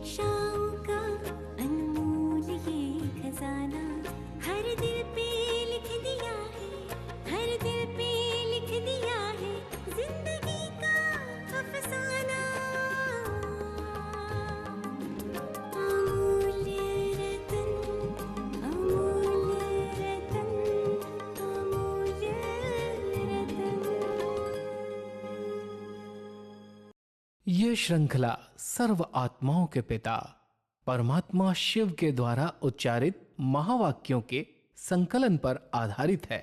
दिशाओं का अनमोल ये खजाना हर दिल पे लिख दिया है, हर दिल पे लिख दिया है जिंदगी का अफसाना। अमूल्य रतन, अमूल्य रतन, अमूल्य रतन। ये श्रृंखला सर्व आत्माओं के पिता परमात्मा शिव के द्वारा उच्चारित महावाक्यों के संकलन पर आधारित है।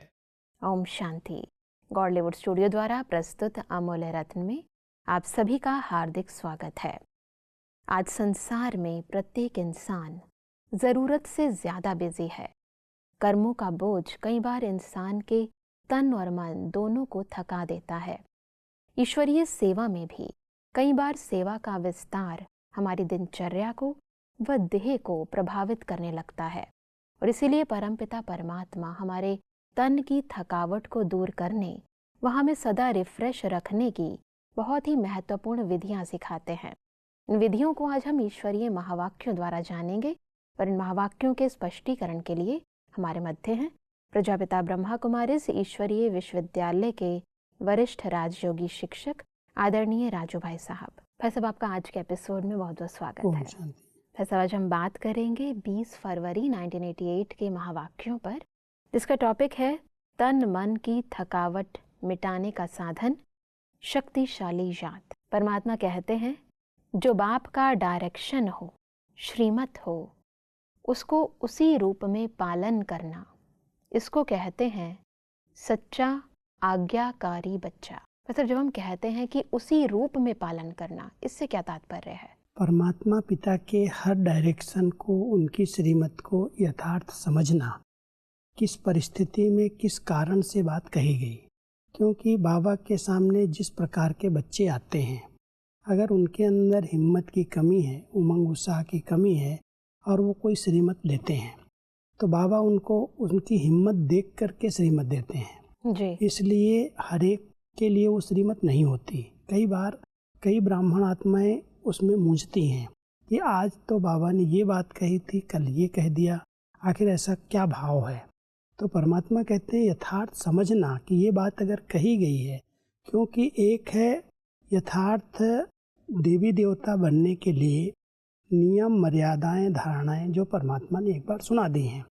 ओम शांति। गॉडलीवुड स्टूडियो द्वारा प्रस्तुत अमूल्य रत्न में आप सभी का हार्दिक स्वागत है। आज संसार में प्रत्येक इंसान ज़रूरत से ज़्यादा बिजी है। कर्मों का बोझ कई बार इंसान के तन और मन दोनों को थका देता है। ईश्वरीय सेवा में भी कई बार सेवा का विस्तार हमारी दिनचर्या को व देह को प्रभावित करने लगता है और इसीलिए परमपिता परमात्मा हमारे तन की थकावट को दूर करने व हमें सदा रिफ्रेश रखने की बहुत ही महत्वपूर्ण विधियां सिखाते हैं। इन विधियों को आज हम ईश्वरीय महावाक्यों द्वारा जानेंगे, पर इन महावाक्यों के स्पष्टीकरण के लिए हमारे मध्य हैं प्रजापिता ब्रह्मा कुमारीज ईश्वरीय विश्वविद्यालय के वरिष्ठ राजयोगी शिक्षक आदरणीय राजू भाई साहब। भाई साहब, आपका आज के एपिसोड में बहुत बहुत स्वागत है। भाई साहब, आज हम बात करेंगे 20 फरवरी 1988 के महावाक्यों पर, जिसका टॉपिक है तन मन की थकावट मिटाने का साधन, शक्तिशाली याद। परमात्मा कहते हैं, जो बाप का डायरेक्शन हो, श्रीमत हो, उसको उसी रूप में पालन करना, इसको कहते हैं सच्चा आज्ञाकारी बच्चा। मतलब जब हम कहते हैं कि उसी रूप में पालन करना, इससे क्या तात्पर्य है? परमात्मा पिता के हर डायरेक्शन को, उनकी श्रीमत को यथार्थ समझना, किस परिस्थिति में किस कारण से बात कही गई। क्योंकि बाबा के सामने जिस प्रकार के बच्चे आते हैं, अगर उनके अंदर हिम्मत की कमी है, उमंग उत्साह की कमी है और वो कोई श्रीमत लेते हैं, तो बाबा उनको उनकी हिम्मत देख करके श्रीमत देते हैं जी। इसलिए हर एक के लिए वो श्रीमत नहीं होती। कई बार कई ब्राह्मण आत्माएं उसमें मूंझती हैं कि आज तो बाबा ने ये बात कही थी, कल ये कह दिया, आखिर ऐसा क्या भाव है। तो परमात्मा कहते हैं यथार्थ समझना कि ये बात अगर कही गई है, क्योंकि एक है यथार्थ देवी देवता बनने के लिए नियम मर्यादाएं धारणाएं जो परमात्मा ने एक बार सुना दी हैं।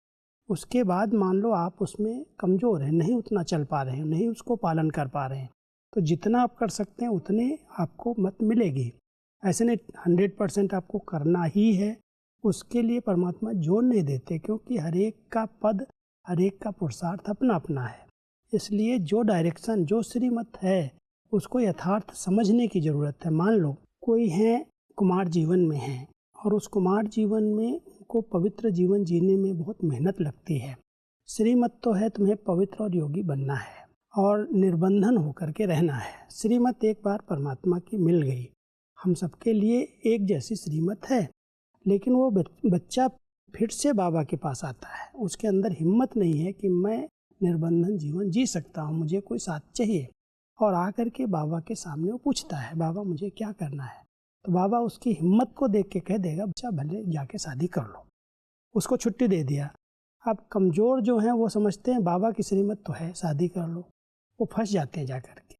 उसके बाद मान लो आप उसमें कमज़ोर हैं, नहीं उतना चल पा रहे हैं, नहीं उसको पालन कर पा रहे हैं, तो जितना आप कर सकते हैं उतने आपको मत मिलेगी। ऐसे नहीं 100% आपको करना ही है, उसके लिए परमात्मा जोर नहीं देते, क्योंकि हर एक का पद, हर एक का पुरुषार्थ अपना अपना है। इसलिए जो डायरेक्शन, जो श्रीमत है, उसको यथार्थ समझने की ज़रूरत है। मान लो कोई है कुमार जीवन में है और उस कुमार जीवन में को पवित्र जीवन जीने में बहुत मेहनत लगती है। श्रीमत तो है तुम्हें पवित्र और योगी बनना है और निर्बंधन होकर के रहना है। श्रीमत एक बार परमात्मा की मिल गई, हम सबके लिए एक जैसी श्रीमत है, लेकिन वो बच्चा फिर से बाबा के पास आता है, उसके अंदर हिम्मत नहीं है कि मैं निर्बंधन जीवन जी सकता हूँ, मुझे कोई साथ चाहिए, और आकर के बाबा के सामने वो पूछता है, बाबा मुझे क्या करना है। तो बाबा उसकी हिम्मत को देख के कह देगा, बच्चा भले जाके शादी कर लो, उसको छुट्टी दे दिया। अब कमज़ोर जो हैं वो समझते हैं बाबा की श्रीमत तो है, शादी कर लो, वो फंस जाते हैं जा कर के।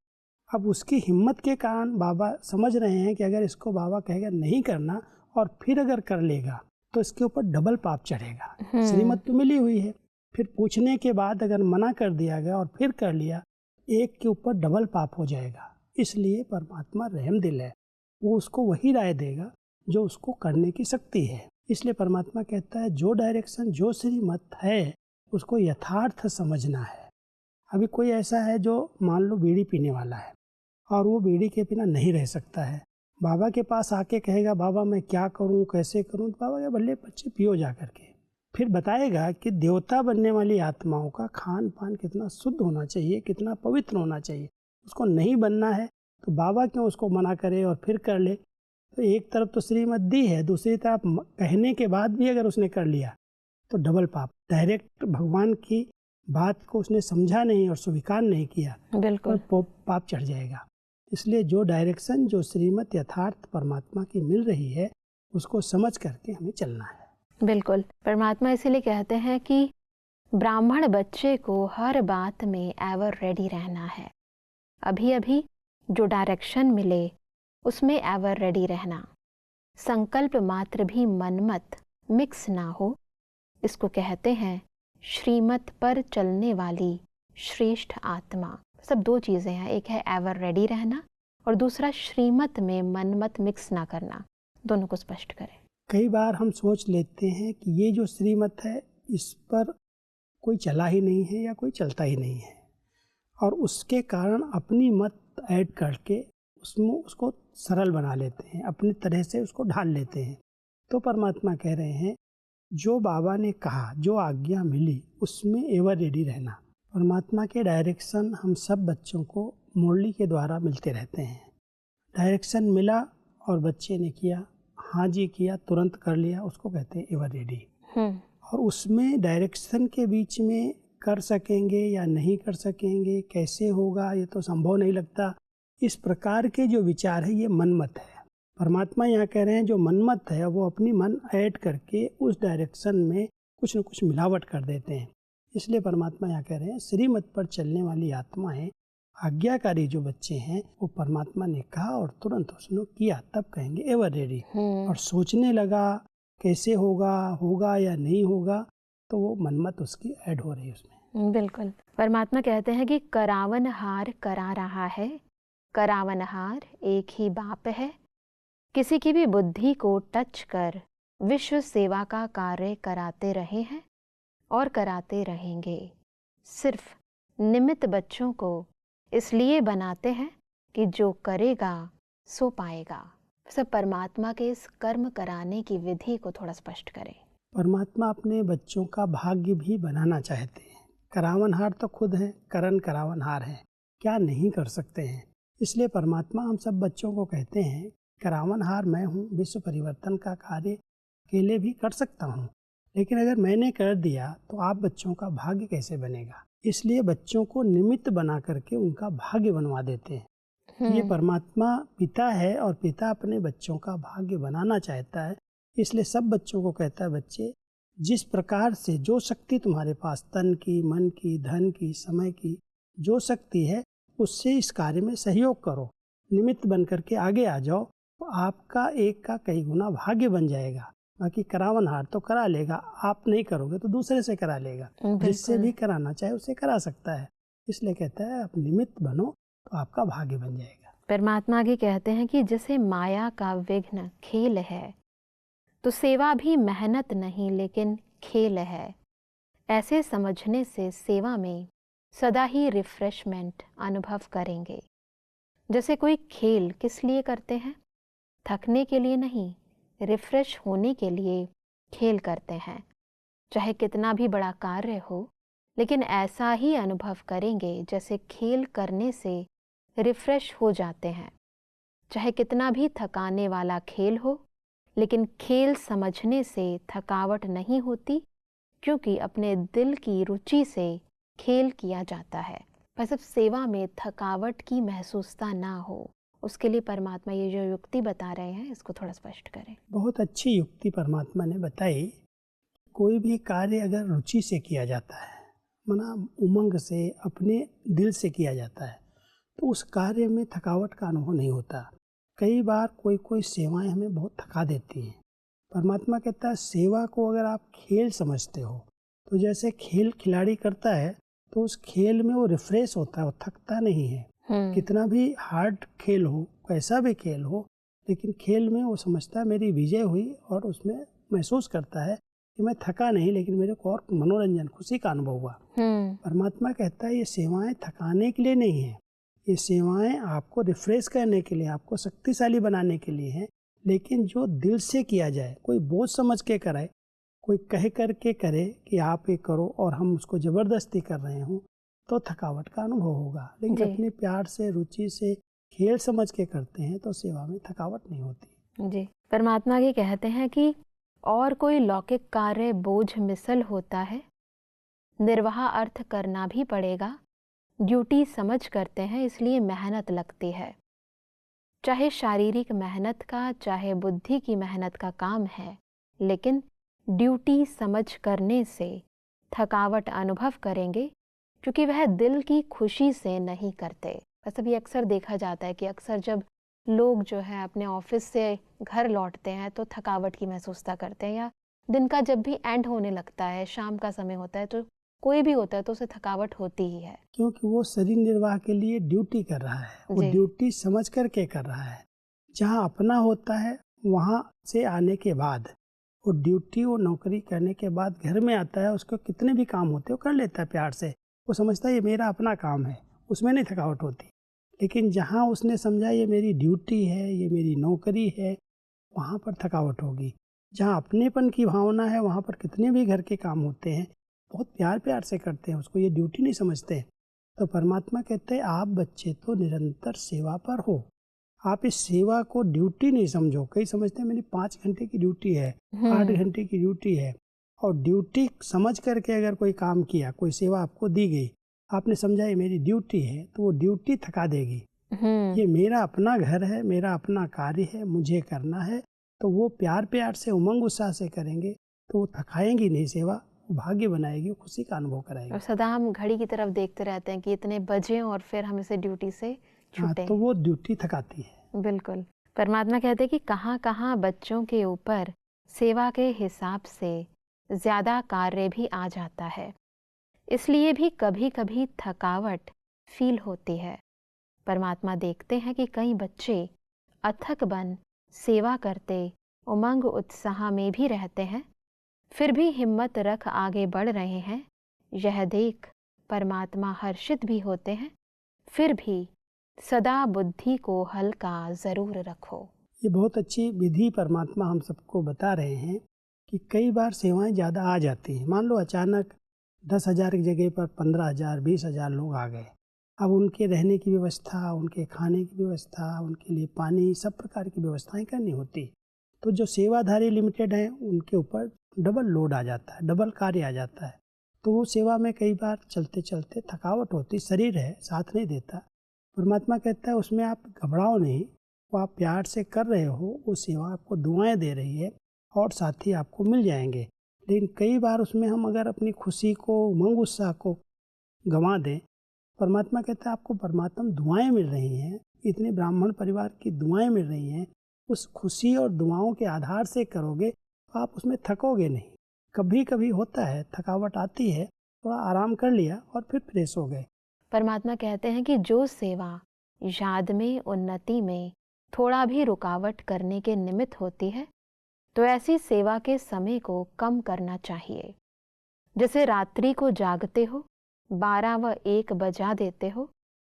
अब उसकी हिम्मत के कारण बाबा समझ रहे हैं कि अगर इसको बाबा कहेगा नहीं करना और फिर अगर कर लेगा तो इसके ऊपर डबल पाप चढ़ेगा। श्रीमत तो मिली हुई है, फिर पूछने के बाद अगर मना कर दिया गया और फिर कर लिया, एक के ऊपर डबल पाप हो जाएगा। इसलिए परमात्मा रहम दिल है, वो उसको वही राय देगा जो उसको करने की शक्ति है। इसलिए परमात्मा कहता है जो डायरेक्शन, जो श्रीमत है, उसको यथार्थ समझना है। अभी कोई ऐसा है जो मान लो बीड़ी पीने वाला है और वो बीड़ी के बिना नहीं रह सकता है, बाबा के पास आके कहेगा बाबा मैं क्या करूं, कैसे करूं, तो बाबा क्या भले बच्चे पियो जा करके। फिर बताएगा कि देवता बनने वाली आत्माओं का खान पान कितना शुद्ध होना चाहिए, कितना पवित्र होना चाहिए। उसको नहीं बनना है तो बाबा क्यों उसको मना करे और फिर कर ले। तो एक तरफ तो श्रीमत दी है, दूसरी तरफ कहने के बाद भी अगर उसने कर लिया तो डबल पाप। डायरेक्ट भगवान की बात को उसने समझा नहीं और स्वीकार नहीं किया, बिल्कुल पाप चढ़ जाएगा। इसलिए जो डायरेक्शन, जो श्रीमत यथार्थ परमात्मा की मिल रही है, उसको समझ करके हमें चलना है। बिल्कुल, परमात्मा इसीलिए कहते हैं कि ब्राह्मण बच्चे को हर बात में एवर रेडी रहना है। अभी अभी जो डायरेक्शन मिले उसमें एवर रेडी रहना, संकल्प मात्र भी मनमत मिक्स ना हो, इसको कहते हैं श्रीमत पर चलने वाली श्रेष्ठ आत्मा। सब दो चीज़ें हैं, एक है एवर रेडी रहना और दूसरा श्रीमत में मनमत मिक्स ना करना। दोनों को स्पष्ट करें। कई बार हम सोच लेते हैं कि ये जो श्रीमत है इस पर कोई चला ही नहीं है या कोई चलता ही नहीं है, और उसके कारण अपनी मत ऐड करके उसमें उसको सरल बना लेते हैं, अपनी तरह से उसको ढाल लेते हैं। तो परमात्मा कह रहे हैं जो बाबा ने कहा, जो आज्ञा मिली उसमें एवर रेडी रहना। परमात्मा के डायरेक्शन हम सब बच्चों को मुरली के द्वारा मिलते रहते हैं। डायरेक्शन मिला और बच्चे ने किया, हाँ जी किया, तुरंत कर लिया, उसको कहते हैं एवर रेडी। और उसमें डायरेक्शन के बीच में कर सकेंगे या नहीं कर सकेंगे, कैसे होगा, ये तो संभव नहीं लगता। इस प्रकार के जो विचार है ये मनमत है। परमात्मा यहाँ कह रहे हैं जो मनमत है वो अपनी मन ऐड करके उस डायरेक्शन में कुछ न कुछ मिलावट कर देते हैं। इसलिए परमात्मा यहाँ कह रहे हैं श्रीमत पर चलने वाली आत्माएं, आज्ञाकारी जो बच्चे हैं, वो परमात्मा ने कहा और तुरंत उसने किया, तब कहेंगे एवर रेडी। और सोचने लगा कैसे होगा, होगा या नहीं होगा, तो वो मनमत उसकी ऐड हो रही है उसमें। बिल्कुल, परमात्मा कहते हैं कि करावनहार करा रहा है, करावनहार एक ही बाप है, किसी की भी बुद्धि को टच कर विश्व सेवा का कार्य कराते रहे हैं और कराते रहेंगे। सिर्फ निमित्त बच्चों को इसलिए बनाते हैं कि जो करेगा सो पाएगा। सब परमात्मा के इस कर्म कराने की विधि को थोड़ा स्पष्ट करें। परमात्मा अपने बच्चों का भाग्य भी बनाना चाहते हैं। करावनहार तो खुद है, करण करावनहार है, क्या नहीं कर सकते हैं। इसलिए परमात्मा हम सब बच्चों को कहते हैं करावनहार मैं हूँ, विश्व परिवर्तन का कार्य अकेले भी कर सकता हूँ, लेकिन अगर मैंने कर दिया तो आप बच्चों का भाग्य कैसे बनेगा। इसलिए बच्चों को निमित्त बना करके उनका भाग्य बनवा देते हैं। ये परमात्मा पिता है और पिता अपने बच्चों का भाग्य बनाना चाहता है। इसलिए सब बच्चों को कहता है बच्चे जिस प्रकार से जो शक्ति तुम्हारे पास, तन की, मन की, धन की, समय की जो शक्ति है, उससे इस कार्य में सहयोग करो, निमित्त बन करके आगे आ जाओ, तो आपका एक का कई गुना भाग्य बन जाएगा। बाकी करावनहार तो करा लेगा, आप नहीं करोगे तो दूसरे से करा लेगा, जिससे भी कराना चाहे उसे करा सकता है। इसलिए कहता है आप निमित्त बनो तो आपका भाग्य बन जाएगा। परमात्मा आगे कहते हैं कि जैसे माया का विघ्न खेल है तो सेवा भी मेहनत नहीं लेकिन खेल है। ऐसे समझने से सेवा में सदा ही रिफ्रेशमेंट अनुभव करेंगे। जैसे कोई खेल किस लिए करते हैं? थकने के लिए नहीं, रिफ्रेश होने के लिए खेल करते हैं। चाहे कितना भी बड़ा कार्य हो, लेकिन ऐसा ही अनुभव करेंगे जैसे खेल करने से रिफ्रेश हो जाते हैं। चाहे कितना भी थकाने वाला खेल हो, लेकिन खेल समझने से थकावट नहीं होती, क्योंकि अपने दिल की रुचि से खेल किया जाता है। पर सिर्फ सेवा में थकावट की महसूसता ना हो, उसके लिए परमात्मा ये जो युक्ति बता रहे हैं इसको थोड़ा स्पष्ट करें। बहुत अच्छी युक्ति परमात्मा ने बताई। कोई भी कार्य अगर रुचि से किया जाता है, माना उमंग से, अपने दिल से किया जाता है, तो उस कार्य में थकावट का अनुभव नहीं होता। कई बार कोई सेवाएं हमें बहुत थका देती हैं। परमात्मा कहता है सेवा को अगर आप खेल समझते हो, तो जैसे खेल खिलाड़ी करता है तो उस खेल में वो रिफ्रेश होता है, वो थकता नहीं है। कितना भी हार्ड खेल हो, कैसा भी खेल हो, लेकिन खेल में वो समझता है मेरी विजय हुई, और उसमें महसूस करता है कि मैं थका नहीं, लेकिन मेरे को और मनोरंजन, खुशी का अनुभव हुआ। परमात्मा कहता है ये सेवाएं थकाने के लिए नहीं है, ये सेवाएं आपको रिफ्रेश करने के लिए, आपको शक्तिशाली बनाने के लिए हैं। लेकिन जो दिल से किया जाए, कोई बोझ समझ के कराए, कोई कह करके करे कि आप ये करो और हम उसको जबरदस्ती कर रहे हों, तो थकावट का अनुभव होगा। लेकिन अपने प्यार से, रुचि से, खेल समझ के करते हैं तो सेवा में थकावट नहीं होती। जी, परमात्मा ये कहते हैं कि और कोई लौकिक कार्य बोझ मिसल होता है, निर्वाह अर्थ करना भी पड़ेगा, ड्यूटी समझ करते हैं इसलिए मेहनत लगती है। चाहे शारीरिक मेहनत का चाहे बुद्धि की मेहनत का काम है, लेकिन ड्यूटी समझ करने से थकावट अनुभव करेंगे, क्योंकि वह दिल की खुशी से नहीं करते। वैसे भी अक्सर देखा जाता है कि अक्सर जब लोग जो है अपने ऑफिस से घर लौटते हैं तो थकावट की महसूसता करते हैं, या दिन का जब भी एंड होने लगता है, शाम का समय होता है, तो कोई भी होता है तो उसे थकावट होती ही है, क्योंकि वो शरीर निर्वाह के लिए ड्यूटी कर रहा है, वो ड्यूटी समझ करके कर रहा है। जहाँ अपना होता है वहाँ से आने के बाद वो ड्यूटी, वो नौकरी करने के बाद घर में आता है, उसको कितने भी काम होते हैं वो कर लेता है प्यार से, वो समझता है ये मेरा अपना काम है, उसमें नहीं थकावट होती। लेकिन जहाँ उसने समझा ये मेरी ड्यूटी है, ये मेरी नौकरी है, वहाँ पर थकावट होगी। जहाँ अपनेपन की भावना है वहाँ पर कितने भी घर के काम होते हैं बहुत प्यार प्यार से करते हैं, उसको ये ड्यूटी नहीं समझते। तो परमात्मा कहते हैं आप बच्चे तो निरंतर सेवा पर हो, आप इस सेवा को ड्यूटी नहीं समझो। कई समझते हैं मेरी 5 घंटे की ड्यूटी है, 8 घंटे की ड्यूटी है, और ड्यूटी समझ करके अगर कोई काम किया, कोई सेवा आपको दी गई, आपने समझा ये मेरी ड्यूटी है, तो वो ड्यूटी थका देगी। ये मेरा अपना घर है, मेरा अपना कार्य है, मुझे करना है, तो वो प्यार प्यार से उमंग उत्साह से करेंगे तो वो थकाएंगी नहीं सेवा, वो भाग्य बनाएगी, वो खुशी का अनुभव कराएगी। और सदा हम घड़ी की तरफ देखते रहते हैं कि इतने बजे और फिर हम इसे ड्यूटी से छूटे, तो वो ड्यूटी थकाती है। बिल्कुल। परमात्मा कहते हैं कि कहाँ कहाँ बच्चों के ऊपर सेवा के हिसाब से ज्यादा कार्य भी आ जाता है, इसलिए भी कभी कभी थकावट फील होती है। परमात्मा देखते हैं कि कई बच्चे अथक बन सेवा करते, उमंग उत्साह में भी रहते हैं, फिर भी हिम्मत रख आगे बढ़ रहे हैं। यह देख परमात्मा हर्षित भी होते हैं, फिर भी सदा बुद्धि को हल्का जरूर रखो। ये बहुत अच्छी विधि परमात्मा हम सबको बता रहे हैं कि कई बार सेवाएं ज़्यादा आ जाती हैं। मान लो अचानक 10,000 की जगह पर 15,000 20,000 लोग आ गए। अब उनके रहने की व्यवस्था, उनके खाने की व्यवस्था, उनके लिए पानी, सब प्रकार की व्यवस्थाएं करनी होती। तो जो सेवाधारी लिमिटेड हैं उनके ऊपर डबल लोड आ जाता है, डबल कार्य आ जाता है। तो वो सेवा में कई बार चलते चलते थकावट होती, शरीर है साथ नहीं देता। परमात्मा कहता है उसमें आप घबराओ नहीं, वो आप प्यार से कर रहे हो, वो सेवा आपको दुआएं दे रही है और साथी आपको मिल जाएंगे। लेकिन कई बार उसमें हम अगर अपनी खुशी को, उमंग उत्साह को गंवा दें, परमात्मा कहता है आपको परमात्मा दुआएं मिल रही हैं, इतने ब्राह्मण परिवार की दुआएं मिल रही हैं, उस खुशी और दुआओं के आधार से करोगे तो आप उसमें थकोगे नहीं। कभी कभी होता है थकावट आती है, थोड़ा आराम कर लिया और फिर फ्रेश हो गए। परमात्मा कहते हैं कि जो सेवा याद में, उन्नति में थोड़ा भी रुकावट करने के निमित्त होती है, तो ऐसी सेवा के समय को कम करना चाहिए। जैसे रात्रि को जागते हो, 12 व 1 बजा देते हो,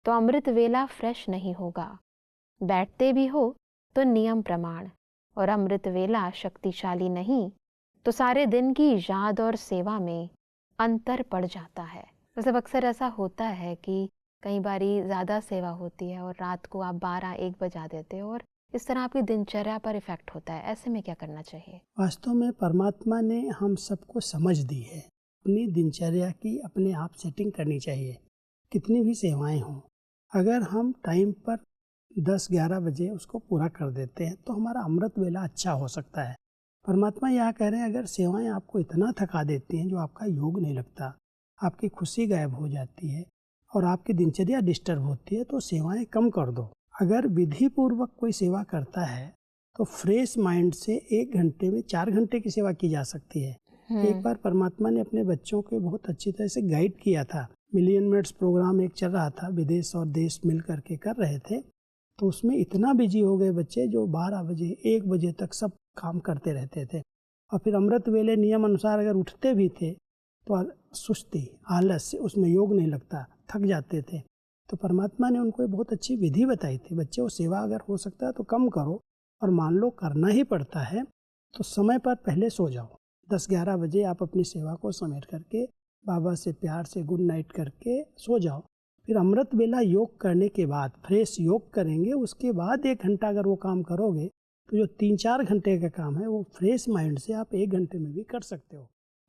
तो अमृत वेला फ्रेश नहीं होगा। बैठते भी हो तो नियम प्रमाण, और अमृत वेला शक्तिशाली नहीं तो सारे दिन की याद और सेवा में अंतर पड़ जाता है। मतलब अक्सर ऐसा होता है कि कई बारी ज़्यादा सेवा होती है और रात को आप 12-1 बजा देते हो, और इस तरह आपकी दिनचर्या पर इफेक्ट होता है। ऐसे में क्या करना चाहिए? वास्तव में परमात्मा ने हम सबको समझ दी है, अपनी दिनचर्या की अपने आप सेटिंग करनी चाहिए। कितनी भी सेवाएं हों, अगर हम टाइम पर 10-11 बजे उसको पूरा कर देते हैं तो हमारा अमृत वेला अच्छा हो सकता है। परमात्मा यहाँ कह रहे हैं अगर सेवाएं आपको इतना थका देती हैं जो आपका योग नहीं लगता, आपकी खुशी गायब हो जाती है और आपकी दिनचर्या डिस्टर्ब होती है, तो सेवाएं कम कर दो। अगर विधि पूर्वक कोई सेवा करता है तो फ्रेश माइंड से 1 घंटे में 4 घंटे की सेवा की जा सकती है। एक बार परमात्मा ने अपने बच्चों को बहुत अच्छी तरह से गाइड किया था। मिलियन मिनट्स प्रोग्राम एक चल रहा था, विदेश और देश मिल करके कर रहे थे, तो उसमें इतना बिजी हो गए बच्चे जो 12 बजे 1 बजे तक सब काम करते रहते थे। और फिर अमृत वेले नियम अनुसार अगर उठते भी थे तो सुस्ती, आलस्य, उसमें योग नहीं लगता, थक जाते थे। तो परमात्मा ने उनको बहुत अच्छी विधि बताई थी, बच्चे वो सेवा अगर हो सकता है तो कम करो, और मान लो करना ही पड़ता है तो समय पर पहले सो जाओ। 10-11 बजे आप अपनी सेवा को समेट करके बाबा से प्यार से गुड नाइट करके सो जाओ। फिर अमृत वेला योग करने के बाद फ्रेश योग करेंगे, उसके बाद 1 घंटा अगर वो काम करोगे तो जो 3-4 घंटे का काम है वो फ्रेश माइंड से आप 1 घंटे में भी कर सकते हो।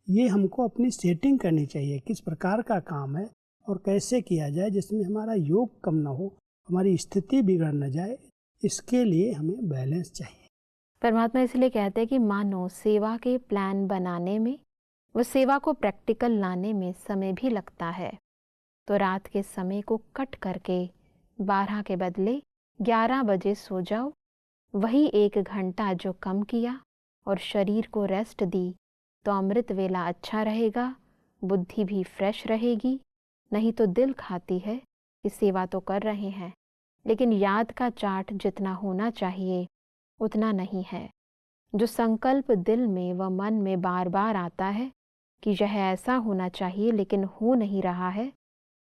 ये हमको अपनी सेटिंग करनी चाहिए, किस प्रकार का काम है और कैसे किया जाए जिसमें हमारा योग कम ना हो, हमारी स्थिति बिगड़ न जाए, इसके लिए हमें बैलेंस चाहिए। परमात्मा इसलिए कहते हैं कि मानो सेवा के प्लान बनाने में व सेवा को प्रैक्टिकल लाने में समय भी लगता है, तो रात के समय को कट करके 12 के बदले 11 बजे सो जाओ। वही 1 घंटा जो कम किया और शरीर को रेस्ट दी तो अमृत वेला अच्छा रहेगा, बुद्धि भी फ्रेश रहेगी। नहीं तो दिल खाती है कि सेवा तो कर रहे हैं, लेकिन याद का चार्ट जितना होना चाहिए उतना नहीं है। जो संकल्प दिल में व मन में बार बार आता है कि यह ऐसा होना चाहिए लेकिन हो नहीं रहा है,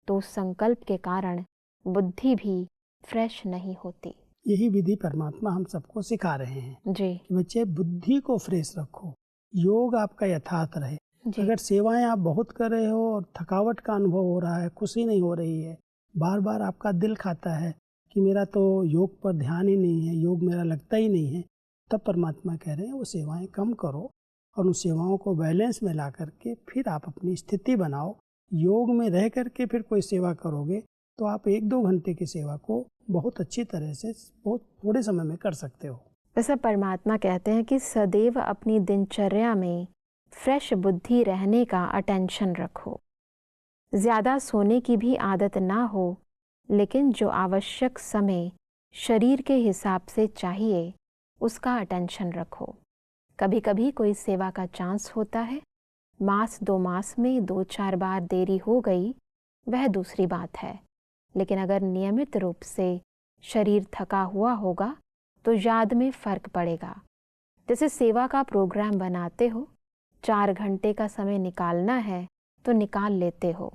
तो उस संकल्प के कारण बुद्धि भी फ्रेश नहीं होती। यही विधि परमात्मा हम सबको सिखा रहे हैं जी कि बच्चे बुद्धि को फ्रेश रखो, योग आपका यथार्थ रहे। जी अगर सेवाएं आप बहुत कर रहे हो और थकावट का अनुभव हो रहा है, खुशी नहीं हो रही है, बार बार आपका दिल खाता है कि मेरा तो योग पर ध्यान ही नहीं है, योग मेरा लगता ही नहीं है, तब परमात्मा कह रहे हैं वो सेवाएं कम करो और उन सेवाओं को बैलेंस में ला करके फिर आप अपनी स्थिति बनाओ। योग में रह करके फिर कोई सेवा करोगे तो आप 1-2 घंटे की सेवा को बहुत अच्छी तरह से बहुत थोड़े समय में कर सकते हो। जैसा परमात्मा कहते हैं कि सदैव अपनी दिनचर्या में फ्रेश बुद्धि रहने का अटेंशन रखो। ज़्यादा सोने की भी आदत ना हो, लेकिन जो आवश्यक समय शरीर के हिसाब से चाहिए उसका अटेंशन रखो। कभी कभी कोई सेवा का चांस होता है, मास 2 मास में 2-4 बार देरी हो गई, वह दूसरी बात है। लेकिन अगर नियमित रूप से शरीर थका हुआ होगा तो याद में फ़र्क पड़ेगा। जैसे सेवा का प्रोग्राम बनाते हो, 4 घंटे का समय निकालना है तो निकाल लेते हो,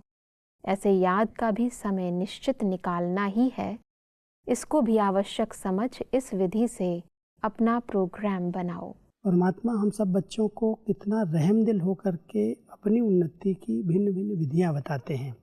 ऐसे याद का भी समय निश्चित निकालना ही है। इसको भी आवश्यक समझ इस विधि से अपना प्रोग्राम बनाओ। परमात्मा हम सब बच्चों को कितना रहमदिल होकर के अपनी उन्नति की भिन्न भिन्न विधियां बताते हैं,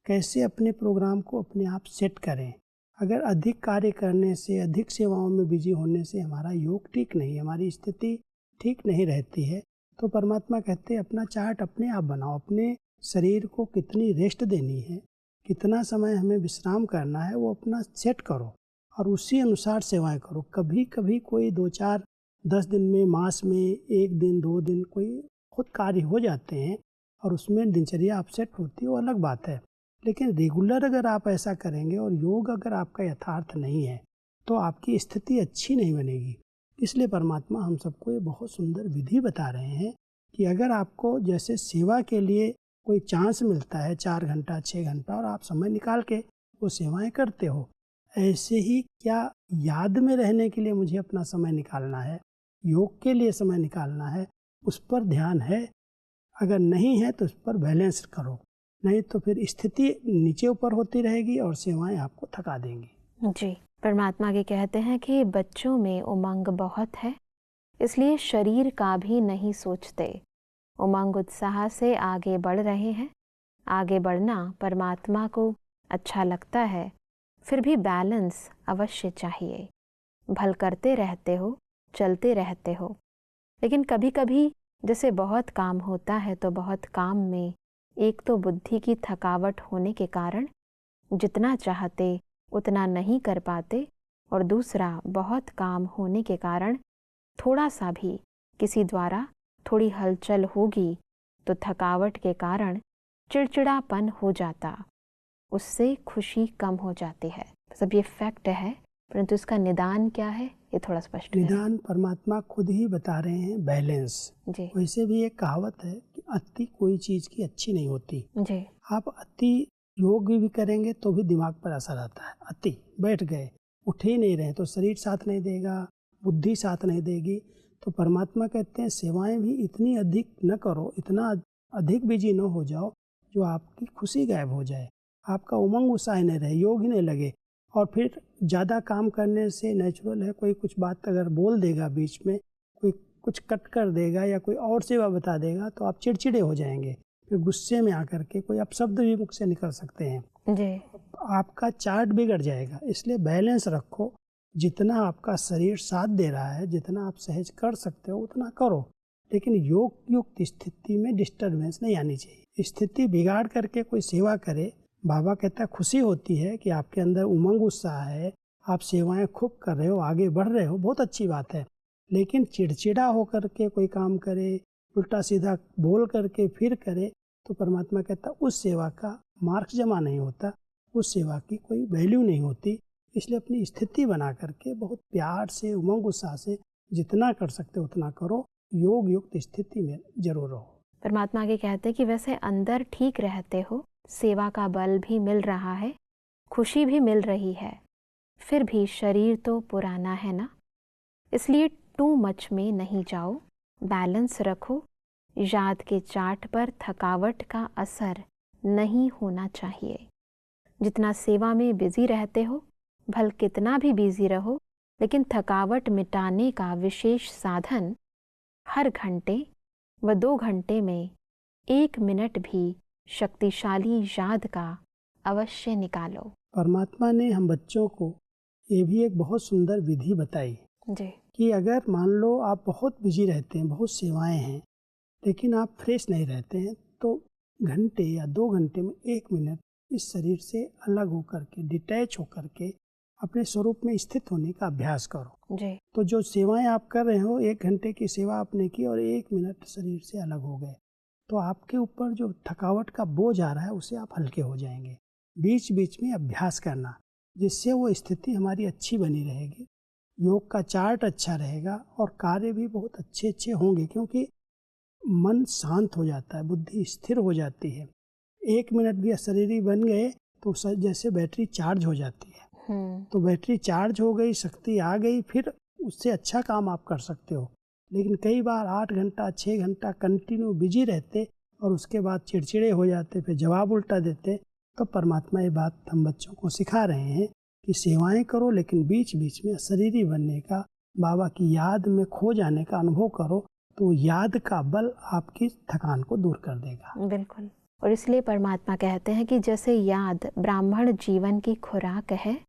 कैसे अपने प्रोग्राम को अपने आप सेट करें। अगर अधिक कार्य करने से, अधिक सेवाओं में बिजी होने से हमारा योग ठीक नहीं, हमारी स्थिति ठीक नहीं रहती है, तो परमात्मा कहते हैं अपना चार्ट अपने आप बनाओ। अपने शरीर को कितनी रेस्ट देनी है, कितना समय हमें विश्राम करना है, वो अपना सेट करो और उसी अनुसार सेवाएं करो। कभी कभी कोई 2-4-10 दिन में, मास में 1 दिन 2 दिन कोई खुद कार्य हो जाते हैं और उसमें दिनचर्या अपसेट होती है, वो अलग बात है। लेकिन रेगुलर अगर आप ऐसा करेंगे और योग अगर आपका यथार्थ नहीं है तो आपकी स्थिति अच्छी नहीं बनेगी। इसलिए परमात्मा हम सबको ये बहुत सुंदर विधि बता रहे हैं कि अगर आपको जैसे सेवा के लिए कोई चांस मिलता है 4 घंटा 6 घंटा और आप समय निकाल के वो सेवाएं करते हो, ऐसे ही क्या याद में रहने के लिए मुझे अपना समय निकालना है, योग के लिए समय निकालना है, उस पर ध्यान है। अगर नहीं है तो उस पर बैलेंस करो, नहीं तो फिर स्थिति नीचे ऊपर होती रहेगी और सेवाएं आपको थका देंगी। जी, परमात्मा के कहते हैं कि बच्चों में उमंग बहुत है, इसलिए शरीर का भी नहीं सोचते, उमंग उत्साह से आगे बढ़ रहे हैं। आगे बढ़ना परमात्मा को अच्छा लगता है, फिर भी बैलेंस अवश्य चाहिए। भल करते रहते हो, चलते रहते हो, लेकिन कभी कभी जैसे बहुत काम होता है तो बहुत काम में एक तो बुद्धि की थकावट होने के कारण जितना चाहते उतना नहीं कर पाते, और दूसरा बहुत काम होने के कारण थोड़ा सा भी किसी द्वारा थोड़ी हलचल होगी तो थकावट के कारण चिड़चिड़ापन हो जाता, उससे खुशी कम हो जाती है। सब ये फैक्ट है, परंतु इसका निदान क्या है ये थोड़ा स्पष्ट करें। निदान परमात्मा खुद ही बता रहे हैं, बैलेंस। जी वैसे भी एक कहावत है कि अति कोई चीज की अच्छी नहीं होती। जी आप अति योग भी करेंगे तो भी दिमाग पर असर आता है। अति बैठ गए, उठ ही नहीं रहे तो शरीर साथ नहीं देगा, बुद्धि साथ नहीं देगी। तो परमात्मा कहते हैं सेवाएं भी इतनी अधिक न करो, इतना अधिक बिजी न हो जाओ जो आपकी खुशी गायब हो जाए, आपका उमंग उत्साह नहीं रहे, योग ही नहीं लगे। और फिर ज़्यादा काम करने से नेचुरल है, कोई कुछ बात अगर बोल देगा बीच में, कोई कुछ कट कर देगा या कोई और सेवा बता देगा तो आप चिड़चिड़े हो जाएंगे, फिर गुस्से में आकर के कोई अपशब्द भी मुख से निकल सकते हैं जी। आपका चार्ट बिगड़ जाएगा। इसलिए बैलेंस रखो, जितना आपका शरीर साथ दे रहा है, जितना आप सहज कर सकते हो उतना करो, लेकिन योग युक्त स्थिति में डिस्टर्बेंस नहीं आनी चाहिए। स्थिति बिगाड़ करके कोई सेवा करे, बाबा कहता है खुशी होती है कि आपके अंदर उमंग उत्साह है, आप सेवाएं खूब कर रहे हो, आगे बढ़ रहे हो, बहुत अच्छी बात है। लेकिन चिड़चिड़ा होकर के कोई काम करे, उल्टा सीधा बोल करके फिर करे, तो परमात्मा कहता उस सेवा का मार्क्स जमा नहीं होता, उस सेवा की कोई वैल्यू नहीं होती। इसलिए अपनी स्थिति बना करके बहुत प्यार से, उमंग उत्साह से जितना कर सकते उतना करो, योग युक्त स्थिति में जरूर रहो। परमात्मा आगे कहते हैं कि वैसे अंदर ठीक रहते हो, सेवा का बल भी मिल रहा है, खुशी भी मिल रही है, फिर भी शरीर तो पुराना है ना, इसलिए टू मच में नहीं जाओ, बैलेंस रखो। याद के चार्ट पर थकावट का असर नहीं होना चाहिए। जितना सेवा में बिजी रहते हो, भल कितना भी बिजी रहो, लेकिन थकावट मिटाने का विशेष साधन हर घंटे व 2 घंटे में 1 मिनट भी शक्तिशाली याद का अवश्य निकालो। परमात्मा ने हम बच्चों को ये भी एक बहुत सुंदर विधि बताई जी। कि अगर मान लो आप बहुत बिजी रहते हैं, बहुत सेवाएं हैं, लेकिन आप फ्रेश नहीं रहते हैं, तो घंटे या 2 घंटे में 1 मिनट इस शरीर से अलग होकर के, डिटैच होकर के अपने स्वरूप में स्थित होने का अभ्यास करो जी। तो जो सेवाएं आप कर रहे हो, 1 घंटे की सेवा आपने की और 1 मिनट शरीर से अलग हो गए, तो आपके ऊपर जो थकावट का बोझ आ रहा है उससे आप हल्के हो जाएंगे। बीच बीच में अभ्यास करना, जिससे वो स्थिति हमारी अच्छी बनी रहेगी, योग का चार्ट अच्छा रहेगा और कार्य भी बहुत अच्छे अच्छे होंगे, क्योंकि मन शांत हो जाता है, बुद्धि स्थिर हो जाती है। 1 मिनट भी अशरीरी बन गए तो जैसे बैटरी चार्ज हो जाती है। तो बैटरी चार्ज हो गई, शक्ति आ गई, फिर उससे अच्छा काम आप कर सकते हो। लेकिन कई बार 8 घंटा 6 घंटा कंटिन्यू बिजी रहते और उसके बाद चिड़चिड़े हो जाते, फिर जवाब उल्टा देते, तो परमात्मा ये बात हम बच्चों को सिखा रहे हैं कि सेवाएं करो, लेकिन बीच बीच में अशरीरी बनने का, बाबा की याद में खो जाने का अनुभव करो, तो याद का बल आपकी थकान को दूर कर देगा। बिल्कुल। और इसलिए परमात्मा कहते हैं कि जैसे याद ब्राह्मण जीवन की खुराक है,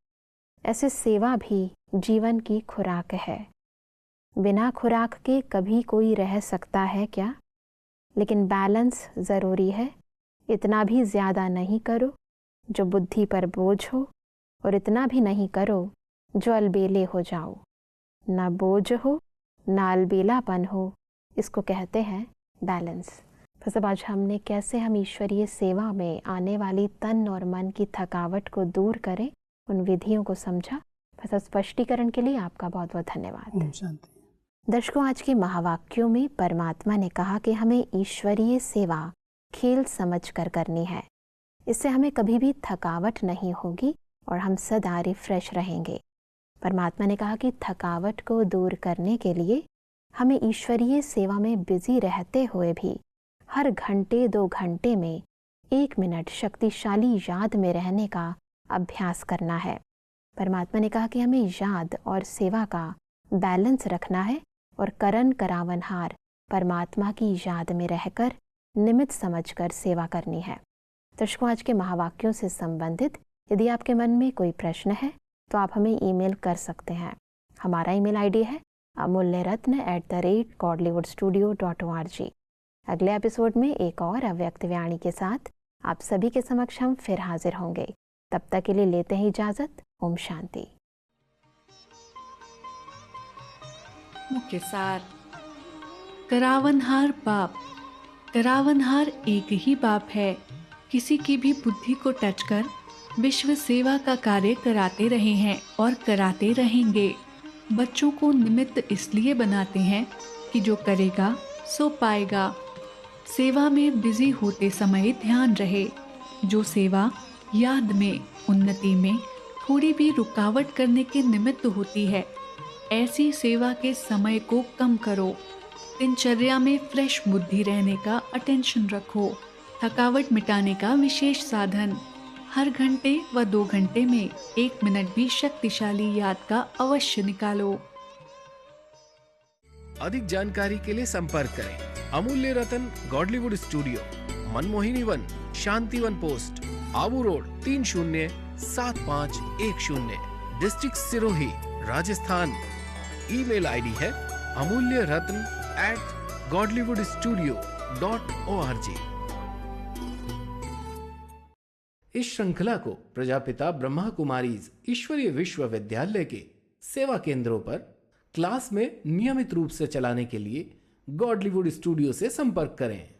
ऐसे सेवा भी जीवन की खुराक है। बिना खुराक के कभी कोई रह सकता है क्या? लेकिन बैलेंस ज़रूरी है। इतना भी ज़्यादा नहीं करो जो बुद्धि पर बोझ हो, और इतना भी नहीं करो जो अलबेले हो जाओ। ना बोझ हो ना अलबेलापन हो, इसको कहते हैं बैलेंस। तो सब आज हमने कैसे हम ईश्वरीय सेवा में आने वाली तन और मन की थकावट को दूर करें, उन विधियों को समझा। बस स्पष्टीकरण के लिए आपका बहुत बहुत धन्यवाद। दर्शकों, आज के महावाक्यों में परमात्मा ने कहा कि हमें ईश्वरीय सेवा खेल समझकर करनी है। इससे हमें कभी भी थकावट नहीं होगी और हम सदा रिफ्रेश रहेंगे। परमात्मा ने कहा कि थकावट को दूर करने के लिए हमें ईश्वरीय सेवा में बिजी रहते हुए भी हर घंटे 2 घंटे में 1 मिनट शक्तिशाली याद में रहने का अभ्यास करना है। परमात्मा ने कहा कि हमें याद और सेवा का बैलेंस रखना है और करन करावनहार परमात्मा की याद में रहकर निमित्त समझकर सेवा करनी है। दर्शकों, आज के महावाक्यों से संबंधित यदि आपके मन में कोई प्रश्न है तो आप हमें ईमेल कर सकते हैं। हमारा ईमेल आईडी है amulyaratna@godlywoodstudio.org। अगले एपिसोड में एक और अव्यक्त वाणी के साथ आप सभी के समक्ष हम फिर हाजिर होंगे। तब तक के लिए लेते हैं इजाजत। ओम शांति। मुख्य सार। करावनहार बाप। करावनहार एक ही बाप है। किसी की भी बुद्धि को टच कर विश्व सेवा का कार्य कराते रहे हैं और कराते रहेंगे। बच्चों को निमित्त इसलिए बनाते हैं कि जो करेगा सो पाएगा। सेवा में बिजी होते समय ध्यान रहे, जो सेवा याद में, उन्नति में थोड़ी भी रुकावट करने के निमित्त होती है, ऐसी सेवा के समय को कम करो। दिनचर्या में फ्रेश बुद्धि रहने का अटेंशन रखो। थकावट मिटाने का विशेष साधन, हर घंटे व 2 घंटे में 1 मिनट भी शक्तिशाली याद का अवश्य निकालो। अधिक जानकारी के लिए संपर्क करें Amulya Ratan Godlywood studio, Manmohini Van, Shanti Van post, Abu road 307510, district Sirohi, Rajasthan. Email ID है amulyaratn@godlywoodstudio.org। इस श्रृंखला को प्रजापिता ब्रह्मा कुमारीज ईश्वरीय विश्वविद्यालय के सेवा केंद्रों पर क्लास में नियमित रूप से चलाने के लिए गॉडलीवुड स्टूडियो से संपर्क करें।